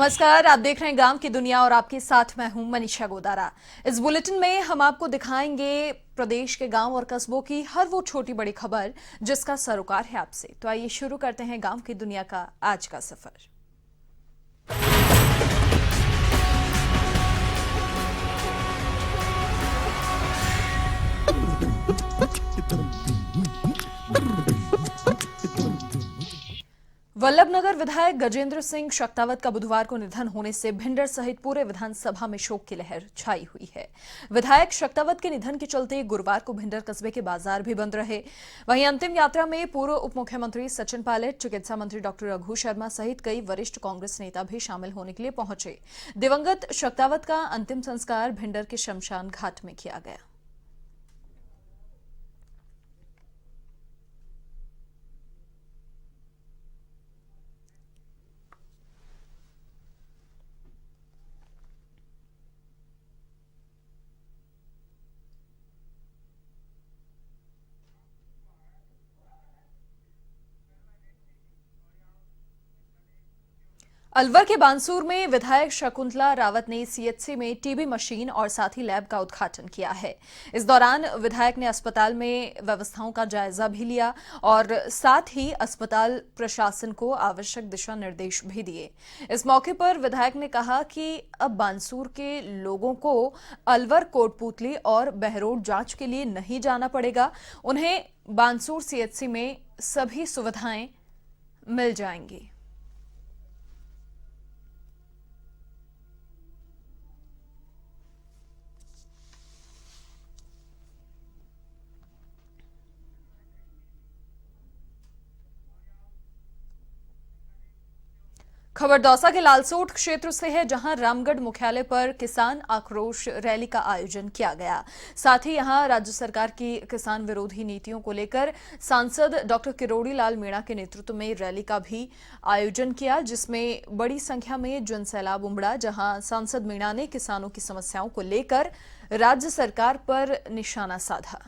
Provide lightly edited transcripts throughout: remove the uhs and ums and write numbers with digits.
नमस्कार, आप देख रहे हैं गांव की दुनिया और आपके साथ मैं हूं मनीषा गोदारा। इस बुलेटिन में हम आपको दिखाएंगे प्रदेश के गांव और कस्बों की हर वो छोटी बड़ी खबर जिसका सरोकार है आपसे। तो आइए शुरू करते हैं गांव की दुनिया का आज का सफर। वल्लभनगर विधायक गजेंद्र सिंह शक्तावत का बुधवार को निधन होने से भिंडर सहित पूरे विधानसभा में शोक की लहर छाई हुई है। विधायक शक्तावत के निधन के चलते गुरुवार को भिंडर कस्बे के बाजार भी बंद रहे। वहीं अंतिम यात्रा में पूर्व उप मुख्यमंत्री सचिन पायलट, चिकित्सा मंत्री डॉक्टर रघु शर्मा सहित कई वरिष्ठ कांग्रेस नेता भी शामिल होने के लिए पहुंचे। दिवंगत शक्तावत का अंतिम संस्कार भिंडर के शमशान घाट में किया गया। अलवर के बानसूर में विधायक शकुंतला रावत ने सीएचसी में टीबी मशीन और साथ ही लैब का उद्घाटन किया है। इस दौरान विधायक ने अस्पताल में व्यवस्थाओं का जायजा भी लिया और साथ ही अस्पताल प्रशासन को आवश्यक दिशा निर्देश भी दिए। इस मौके पर विधायक ने कहा कि अब बानसूर के लोगों को अलवर, कोटपूतली और बहरोड जांच के लिए नहीं जाना पड़ेगा। उन्हें बानसूर सीएचसी में सभी सुविधाएं मिल जाएंगी। खबर दौसा के लालसोट क्षेत्र से है, जहां रामगढ़ मुख्यालय पर किसान आक्रोश रैली का आयोजन किया गया। साथ ही यहां राज्य सरकार की किसान विरोधी नीतियों को लेकर सांसद डॉक्टर किरोड़ी लाल मीणा के नेतृत्व में रैली का भी आयोजन किया, जिसमें बड़ी संख्या में जनसैलाब उमड़ा। जहां सांसद मीणा ने किसानों की समस्याओं को लेकर राज्य सरकार पर निशाना साधा।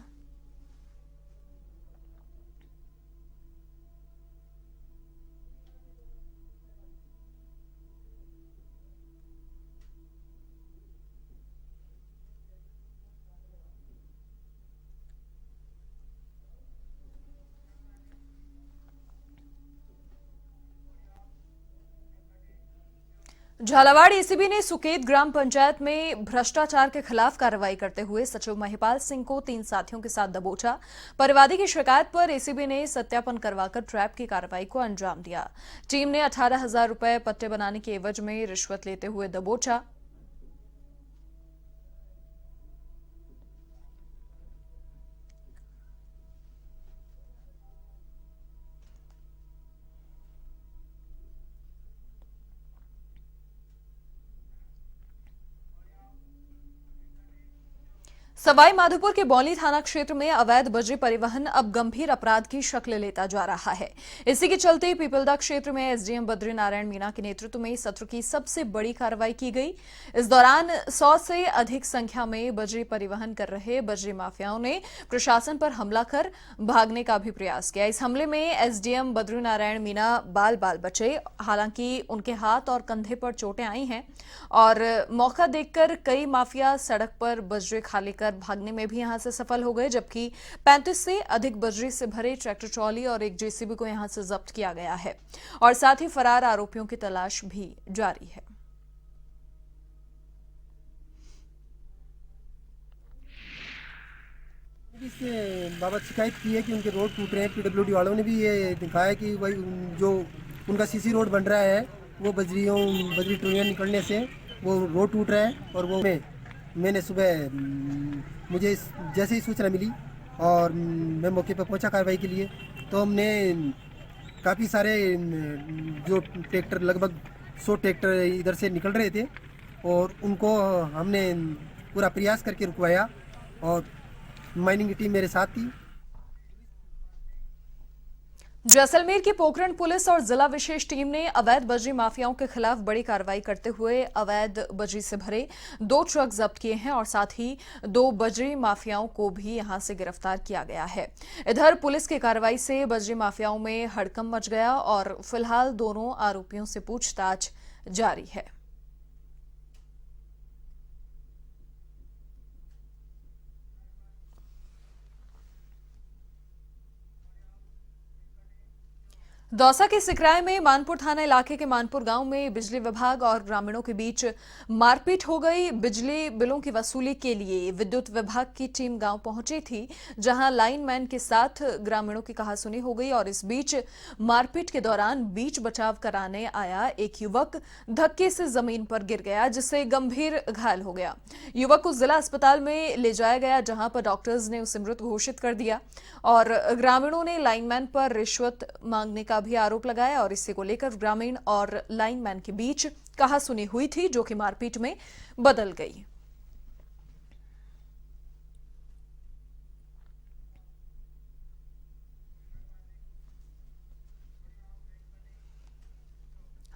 झालावाड़ एसीबी ने सुकेत ग्राम पंचायत में भ्रष्टाचार के खिलाफ कार्रवाई करते हुए सचिव महिपाल सिंह को 3 साथियों के साथ दबोचा। परिवादी की शिकायत पर एसीबी ने सत्यापन करवाकर ट्रैप की कार्रवाई को अंजाम दिया। टीम ने 18,000 रुपए पट्टे बनाने के एवज में रिश्वत लेते हुए दबोचा। सवाई माधोपुर के बौली थाना क्षेत्र में अवैध बजरी परिवहन अब गंभीर अपराध की शक्ल लेता जा रहा है। इसी के चलते पीपलदा क्षेत्र में एसडीएम बद्री नारायण मीणा के नेतृत्व में सत्र की सबसे बड़ी कार्रवाई की गई। इस दौरान 100 से अधिक संख्या में बजरी परिवहन कर रहे बजरी माफियाओं ने प्रशासन पर हमला कर भागने का भी प्रयास किया। इस हमले में एसडीएम बद्री नारायण मीणा बाल बाल बचे। हालांकि उनके हाथ और कंधे पर चोटें आई हैं और मौका देखकर कई माफिया सड़क पर बजरी खाली कर भागने में भी यहां से सफल हो गए, जबकि 35 से अधिक बजरी से भरे ट्रैक्टर ट्रॉली और एक जेसीबी को यहां से जब्त किया गया है और साथ ही फरार आरोपियों की तलाश भी जारी है। इससे बाबत शिकायत की है कि उनके रोड टूट रहे हैं। पीडब्ल्यूडी वालों ने भी ये दिखाया कि भाई जो उनका सीसी रोड बन रहा है वो बजरी ट्रोलियाँ निकलने से वो रोड टूट रहा है। और वो मैंने सुबह मुझे जैसे ही सूचना मिली और मैं मौके पर पहुंचा कार्रवाई के लिए, तो हमने काफ़ी सारे जो ट्रैक्टर, लगभग 100 ट्रैक्टर इधर से निकल रहे थे और उनको हमने पूरा प्रयास करके रुकवाया और माइनिंग की टीम मेरे साथ थी। जैसलमेर की पोखरण पुलिस और जिला विशेष टीम ने अवैध बजरी माफियाओं के खिलाफ बड़ी कार्रवाई करते हुए अवैध बजरी से भरे 2 ट्रक जब्त किए हैं और साथ ही 2 बजरी माफियाओं को भी यहां से गिरफ्तार किया गया है। इधर पुलिस की कार्रवाई से बजरी माफियाओं में हड़कंप मच गया और फिलहाल दोनों आरोपियों से पूछताछ जारी है। दौसा के सिकराय में मानपुर थाना इलाके के मानपुर गांव में बिजली विभाग और ग्रामीणों के बीच मारपीट हो गई। बिजली बिलों की वसूली के लिए विद्युत विभाग की टीम गांव पहुंची थी, जहां लाइनमैन के साथ ग्रामीणों की कहासुनी हो गई और इस बीच मारपीट के दौरान बीच बचाव कराने आया एक युवक धक्के से जमीन पर गिर गया, जिससे गंभीर घायल हो गया। युवक को जिला अस्पताल में ले जाया गया, जहां पर डॉक्टर्स ने उसे मृत घोषित कर दिया और ग्रामीणों ने लाइनमैन पर रिश्वत मांगने का भी आरोप लगाया और इसी को लेकर ग्रामीण और लाइनमैन के बीच कहासुनी हुई थी, जो कि मारपीट में बदल गई।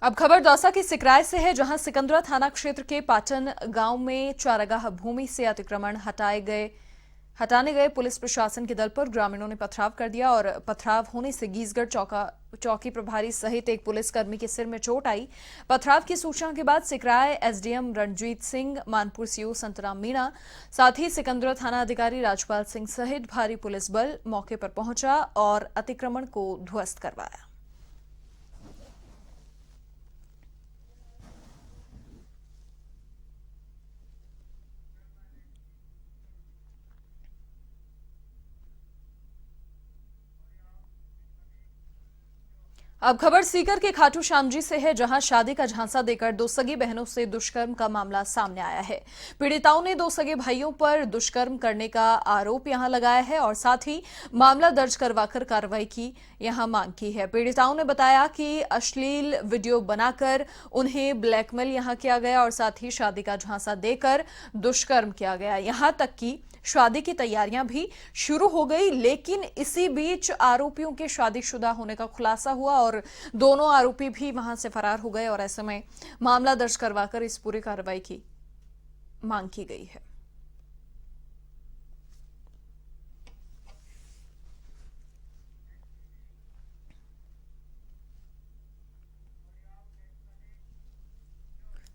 अब खबर दौसा की सिकराय से है, जहां सिकंदरा थाना क्षेत्र के पाटन गांव में चारागाह भूमि से अतिक्रमण हटाने गए पुलिस प्रशासन के दल पर ग्रामीणों ने पथराव कर दिया और पथराव होने से गीसगढ़ चौकी प्रभारी सहित एक पुलिसकर्मी के सिर में चोट आई। पथराव की सूचना के बाद सिकराय एसडीएम रणजीत सिंह, मानपुर सीओ संतराम मीणा, साथ ही सिकंदरा थाना अधिकारी राजपाल सिंह सहित भारी पुलिस बल मौके पर पहुंचा और अतिक्रमण को ध्वस्त करवाया। अब खबर सीकर के खाटू श्याम जी से है, जहां शादी का झांसा देकर दो सगी बहनों से दुष्कर्म का मामला सामने आया है। पीड़िताओं ने दो सगे भाइयों पर दुष्कर्म करने का आरोप यहां लगाया है और साथ ही मामला दर्ज करवाकर कार्रवाई की यहां मांग की है। पीड़िताओं ने बताया कि अश्लील वीडियो बनाकर उन्हें ब्लैकमेल यहां किया गया और साथ ही शादी का झांसा देकर दुष्कर्म किया गया। यहां तक कि शादी की तैयारियां भी शुरू हो गई, लेकिन इसी बीच आरोपियों के शादीशुदा होने का खुलासा हुआ और दोनों आरोपी भी वहां से फरार हो गए और ऐसे में मामला दर्ज करवाकर इस पूरी कार्रवाई की मांग की गई है।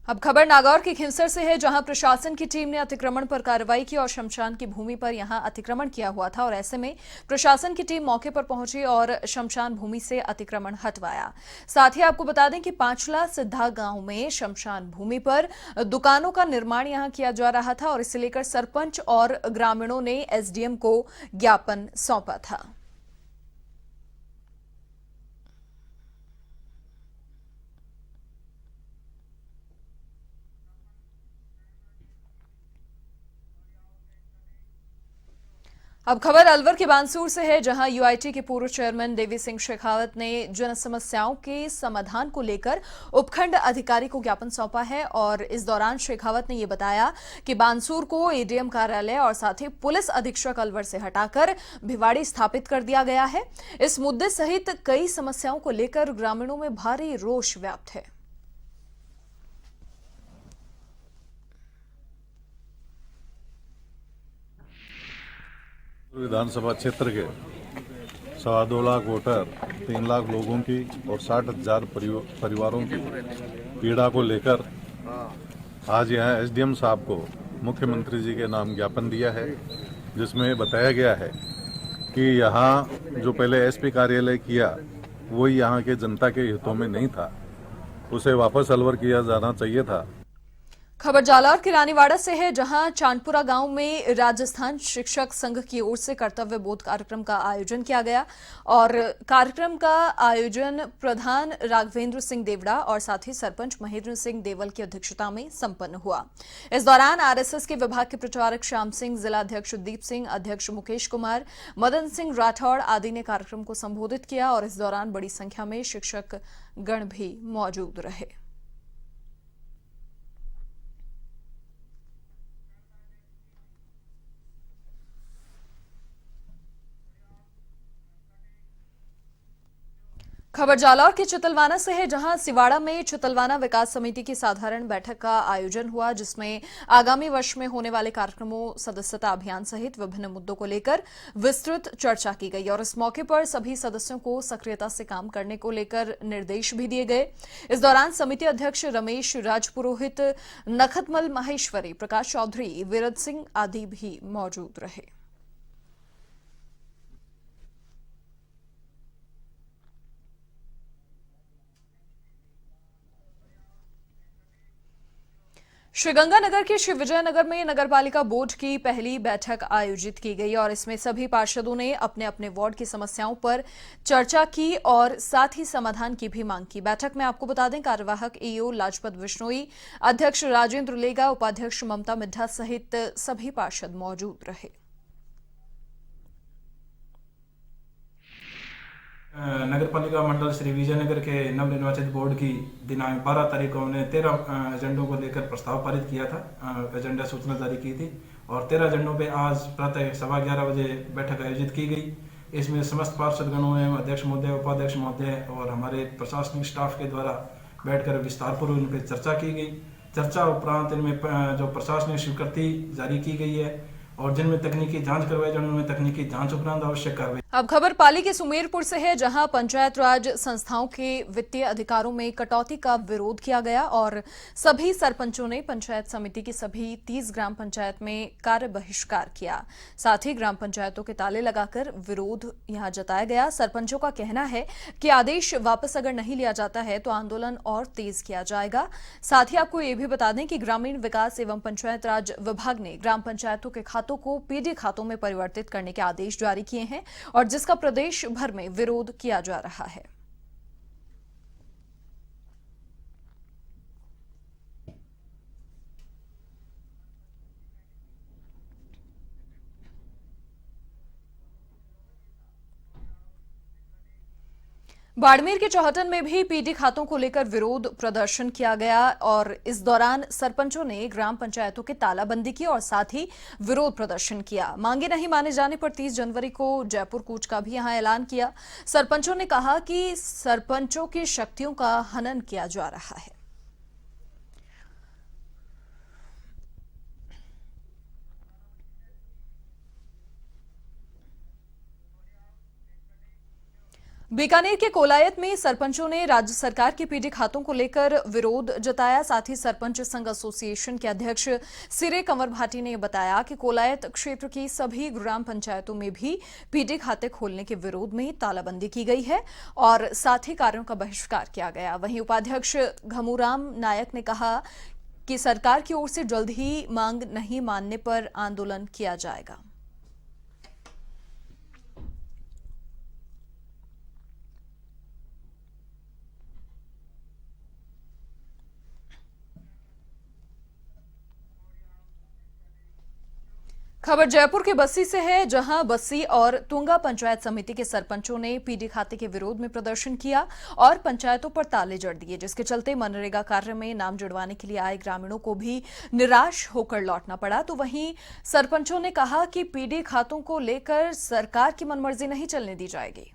अब खबर नागौर की खिंसर से है, जहां प्रशासन की टीम ने अतिक्रमण पर कार्रवाई की और शमशान की भूमि पर यहां अतिक्रमण किया हुआ था और ऐसे में प्रशासन की टीम मौके पर पहुंची और शमशान भूमि से अतिक्रमण हटवाया। साथ ही आपको बता दें कि पांचला सिद्धा गांव में शमशान भूमि पर दुकानों का निर्माण यहां किया जा रहा था और इसे लेकर सरपंच और ग्रामीणों ने एसडीएम को ज्ञापन सौंपा था। अब खबर अलवर के बानसूर से है, जहां यूआईटी के पूर्व चेयरमैन देवी सिंह शेखावत ने जन समस्याओं के समाधान को लेकर उपखंड अधिकारी को ज्ञापन सौंपा है और इस दौरान शेखावत ने यह बताया कि बानसूर को एडीएम कार्यालय और साथ ही पुलिस अधीक्षक अलवर से हटाकर भिवाड़ी स्थापित कर दिया गया है। इस मुद्दे सहित कई समस्याओं को लेकर ग्रामीणों में भारी रोष व्याप्त है। विधानसभा क्षेत्र के 2.25 लाख वोटर, 3 लाख लोगों की और 60,000 परिवारों की पीड़ा को लेकर आज यहाँ एसडीएम साहब को मुख्यमंत्री जी के नाम ज्ञापन दिया है, जिसमें बताया गया है कि यहाँ जो पहले एसपी कार्यालय किया वही यहाँ के जनता के हितों में नहीं था, उसे वापस अलवर किया जाना चाहिए था। खबर जालौर के रानीवाड़ा से है, जहां चांदपुरा गांव में राजस्थान शिक्षक संघ की ओर से कर्तव्य बोध कार्यक्रम का आयोजन किया गया और कार्यक्रम का आयोजन प्रधान राघवेंद्र सिंह देवड़ा और साथ ही सरपंच महेंद्र सिंह देवल की अध्यक्षता में संपन्न हुआ। इस दौरान आरएसएस के विभाग के प्रचारक श्याम सिंह, जिला अध्यक्ष दीप सिंह, अध्यक्ष मुकेश कुमार, मदन सिंह राठौड़ आदि ने कार्यक्रम को संबोधित किया और इस दौरान बड़ी संख्या में शिक्षक गण भी मौजूद रहे। खबर जालौर के चितलवाना से है, जहां सिवाड़ा में चितलवाना विकास समिति की साधारण बैठक का आयोजन हुआ, जिसमें आगामी वर्ष में होने वाले कार्यक्रमों, सदस्यता अभियान सहित विभिन्न मुद्दों को लेकर विस्तृत चर्चा की गई और इस मौके पर सभी सदस्यों को सक्रियता से काम करने को लेकर निर्देश भी दिए गए। इस दौरान समिति अध्यक्ष रमेश राजपुरोहित, नखतमल माहेश्वरी, प्रकाश चौधरी, वीरद सिंह आदि भी मौजूद रहे। श्रीगंगानगर के श्री विजयनगर में नगरपालिका बोर्ड की पहली बैठक आयोजित की गई और इसमें सभी पार्षदों ने अपने अपने वार्ड की समस्याओं पर चर्चा की और साथ ही समाधान की भी मांग की। बैठक में आपको बता दें, कार्यवाहक ईओ लाजपत बिश्नोई, अध्यक्ष राजेंद्र लेगा, उपाध्यक्ष ममता मिड्ढा सहित सभी पार्षद मौजूद रहे। नगरपालिका मंडल श्री विजयनगर के नवनिर्वाचित बोर्ड की दिनांक 12 तारीख को हमने 13 एजेंडों को लेकर प्रस्ताव पारित किया था। एजेंडा सूचना जारी की थी और 13 एजेंडों पे आज प्रातः 11:15 बजे बैठक आयोजित की गई। इसमें समस्त पार्षदगणों एवं अध्यक्ष महोदय, उपाध्यक्ष महोदय और हमारे प्रशासनिक स्टाफ के द्वारा बैठकर विस्तारपूर्वक इन पर चर्चा की गई। चर्चा उपरांत इनमें जो प्रशासनिक स्वीकृति जारी की गई है और जिनमें तकनीकी जांच करवाई जाए उनमें तकनीकी जांच उपरांत आवश्यक कार्रवाई। अब खबर पाली के सुमेरपुर से है, जहां पंचायत राज संस्थाओं के वित्तीय अधिकारों में कटौती का विरोध किया गया और सभी सरपंचों ने पंचायत समिति की सभी 30 ग्राम पंचायत में कार्य बहिष्कार किया। साथ ही ग्राम पंचायतों के ताले लगाकर विरोध यहां जताया गया। सरपंचों का कहना है कि आदेश वापस अगर नहीं लिया जाता है तो आंदोलन और तेज किया जाएगा। साथ ही आपको ये भी बता दें कि ग्रामीण विकास एवं पंचायत राज विभाग ने ग्राम पंचायतों के खातों को पीडी खातों में परिवर्तित करने के आदेश जारी किए हैं और जिसका प्रदेश भर में विरोध किया जा रहा है। बाड़मेर के चौहटन में भी पीडी खातों को लेकर विरोध प्रदर्शन किया गया और इस दौरान सरपंचों ने ग्राम पंचायतों की तालाबंदी की और साथ ही विरोध प्रदर्शन किया। मांगे नहीं माने जाने पर 30 जनवरी को जयपुर कूच का भी यहां ऐलान किया। सरपंचों ने कहा कि सरपंचों की शक्तियों का हनन किया जा रहा है। बीकानेर के कोलायत में सरपंचों ने राज्य सरकार की पीडी खातों को लेकर विरोध जताया। साथ ही सरपंच संघ एसोसिएशन के अध्यक्ष सिरे कंवर भाटी ने बताया कि कोलायत क्षेत्र की सभी ग्राम पंचायतों में भी पीडी खाते खोलने के विरोध में तालाबंदी की गई है और साथ ही कार्यों का बहिष्कार किया गया। वहीं उपाध्यक्ष घमूराम नायक ने कहा कि सरकार की ओर से जल्द ही मांग नहीं मानने पर आंदोलन किया जाएगा। खबर जयपुर के बस्सी से है, जहां बस्सी और तुंगा पंचायत समिति के सरपंचों ने पीडी खाते के विरोध में प्रदर्शन किया और पंचायतों पर ताले जड़ दिए, जिसके चलते मनरेगा कार्य में नाम जुड़वाने के लिए आए ग्रामीणों को भी निराश होकर लौटना पड़ा। तो वहीं सरपंचों ने कहा कि पीडी खातों को लेकर सरकार की मनमर्जी नहीं चलने दी जाएगी।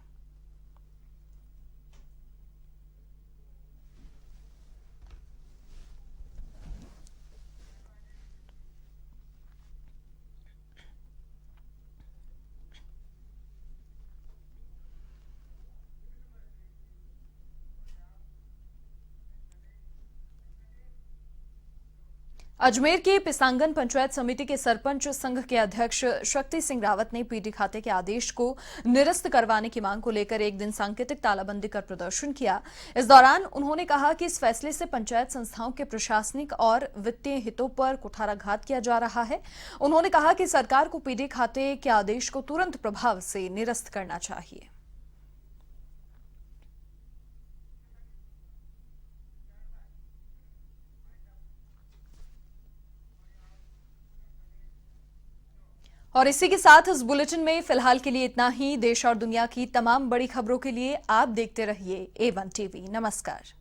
अजमेर के पिसांगन पंचायत समिति के सरपंच संघ के अध्यक्ष शक्ति सिंह रावत ने पीडी खाते के आदेश को निरस्त करवाने की मांग को लेकर एक दिन सांकेतिक तालाबंदी कर प्रदर्शन किया। इस दौरान उन्होंने कहा कि इस फैसले से पंचायत संस्थाओं के प्रशासनिक और वित्तीय हितों पर कुठाराघात किया जा रहा है। उन्होंने कहा कि सरकार को पीडी खाते के आदेश को तुरंत प्रभाव से निरस्त करना चाहिए। और इसी के साथ इस बुलेटिन में फिलहाल के लिए इतना ही। देश और दुनिया की तमाम बड़ी खबरों के लिए आप देखते रहिए A1 टीवी। नमस्कार।